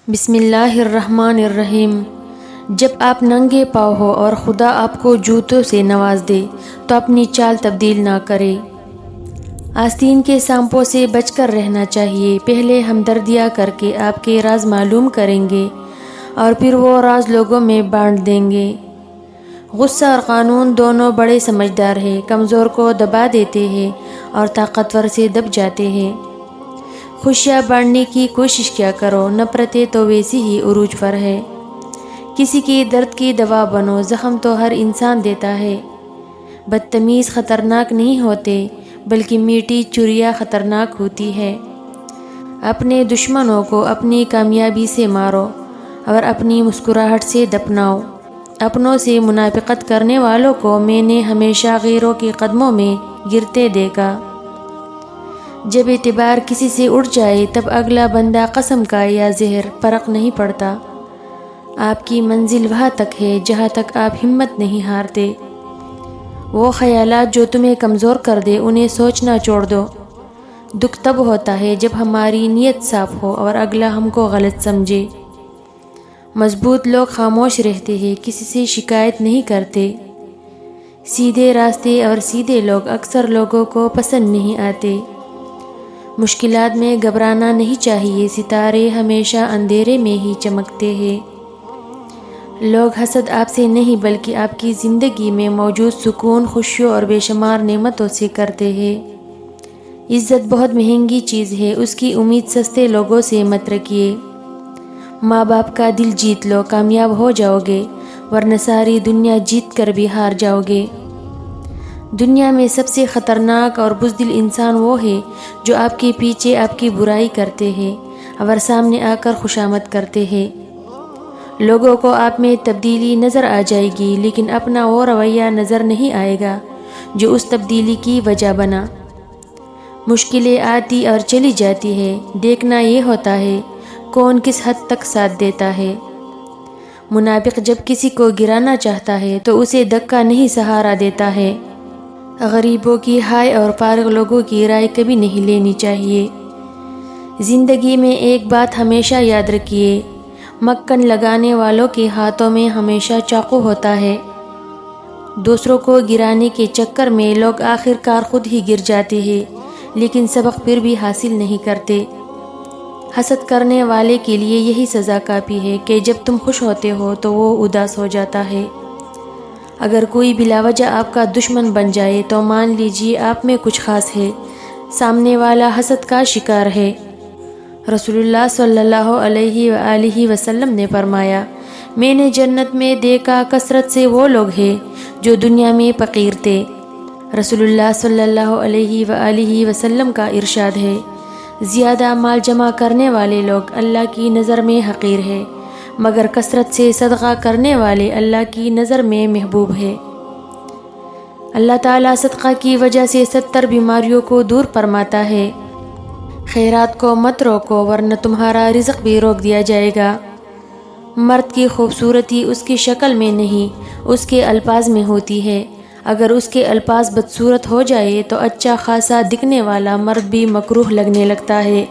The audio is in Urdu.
بسم اللہ الرحمن الرحیم۔ جب آپ ننگے پاؤں ہو اور خدا آپ کو جوتوں سے نواز دے تو اپنی چال تبدیل نہ کرے۔ آستین کے سانپوں سے بچ کر رہنا چاہیے۔ پہلے ہمدردیاں کر کے آپ کے راز معلوم کریں گے اور پھر وہ راز لوگوں میں بانٹ دیں گے۔ غصہ اور قانون دونوں بڑے سمجھدار ہیں، کمزور کو دبا دیتے ہیں اور طاقتور سے دب جاتے ہیں۔ خوشیاں بانٹنے کی کوشش کیا کرو، نفرتیں تو ویسی ہی عروج پر ہے۔ کسی کی درد کی دوا بنو، زخم تو ہر انسان دیتا ہے۔ بدتمیز خطرناک نہیں ہوتے بلکہ میٹھی چڑیا خطرناک ہوتی ہے۔ اپنے دشمنوں کو اپنی کامیابی سے مارو اور اپنی مسکراہٹ سے دفناؤ۔ اپنوں سے منافقت کرنے والوں کو میں نے ہمیشہ غیروں کے قدموں میں گرتے دیکھا۔ جب اعتبار کسی سے اٹھ جائے تب اگلا بندہ قسم کا یا زہر، فرق نہیں پڑتا۔ آپ کی منزل وہاں تک ہے جہاں تک آپ ہمت نہیں ہارتے۔ وہ خیالات جو تمہیں کمزور کر دے انہیں سوچنا چھوڑ دو۔ دکھ تب ہوتا ہے جب ہماری نیت صاف ہو اور اگلا ہم کو غلط سمجھے۔ مضبوط لوگ خاموش رہتے ہیں، کسی سے شکایت نہیں کرتے۔ سیدھے راستے اور سیدھے لوگ اکثر لوگوں کو پسند نہیں آتے۔ مشکلات میں گھبرانا نہیں چاہیے، ستارے ہمیشہ اندھیرے میں ہی چمکتے ہیں۔ لوگ حسد آپ سے نہیں بلکہ آپ کی زندگی میں موجود سکون، خوشیوں اور بے شمار نعمتوں سے کرتے ہیں۔ عزت بہت مہنگی چیز ہے، اس کی امید سستے لوگوں سے مت رکھیے۔ ماں باپ کا دل جیت لو، کامیاب ہو جاؤ گے، ورنہ ساری دنیا جیت کر بھی ہار جاؤ گے۔ دنیا میں سب سے خطرناک اور بزدل انسان وہ ہے جو آپ کے پیچھے آپ کی برائی کرتے ہیں اور سامنے آ کر خوشامد کرتے ہیں۔ لوگوں کو آپ میں تبدیلی نظر آ جائے گی لیکن اپنا وہ رویہ نظر نہیں آئے گا جو اس تبدیلی کی وجہ بنا۔ مشکلیں آتی اور چلی جاتی ہے، دیکھنا یہ ہوتا ہے کون کس حد تک ساتھ دیتا ہے۔ منافق جب کسی کو گرانا چاہتا ہے تو اسے دھکا نہیں سہارا دیتا ہے۔ غریبوں کی ہائے اور فارغ لوگوں کی رائے کبھی نہیں لینی چاہیے۔ زندگی میں ایک بات ہمیشہ یاد رکھیے، مکھن لگانے والوں کے ہاتھوں میں ہمیشہ چاقو ہوتا ہے۔ دوسروں کو گرانے کے چکر میں لوگ آخر کار خود ہی گر جاتے ہیں لیکن سبق پھر بھی حاصل نہیں کرتے۔ حسد کرنے والے کے لیے یہی سزا کافی ہے کہ جب تم خوش ہوتے ہو تو وہ اداس ہو جاتا ہے۔ اگر کوئی بلا وجہ آپ کا دشمن بن جائے تو مان لیجیے آپ میں کچھ خاص ہے، سامنے والا حسد کا شکار ہے۔ رسول اللہ صلی اللہ علیہ وآلہ وسلم نے فرمایا، میں نے جنت میں دیکھا کثرت سے وہ لوگ ہیں جو دنیا میں فقیر تھے۔ رسول اللہ صلی اللہ علیہ وآلہ وسلم کا ارشاد ہے، زیادہ مال جمع کرنے والے لوگ اللہ کی نظر میں حقیر ہیں، مگر کثرت سے صدقہ کرنے والے اللہ کی نظر میں محبوب ہے۔ اللہ تعالیٰ صدقہ کی وجہ سے 70 بیماریوں کو دور فرماتا ہے۔ خیرات کو مت روکو ورنہ تمہارا رزق بھی روک دیا جائے گا۔ مرد کی خوبصورتی اس کی شکل میں نہیں، اس کے الفاظ میں ہوتی ہے۔ اگر اس کے الفاظ بدصورت ہو جائے تو اچھا خاصا دکھنے والا مرد بھی مکروہ لگنے لگتا ہے۔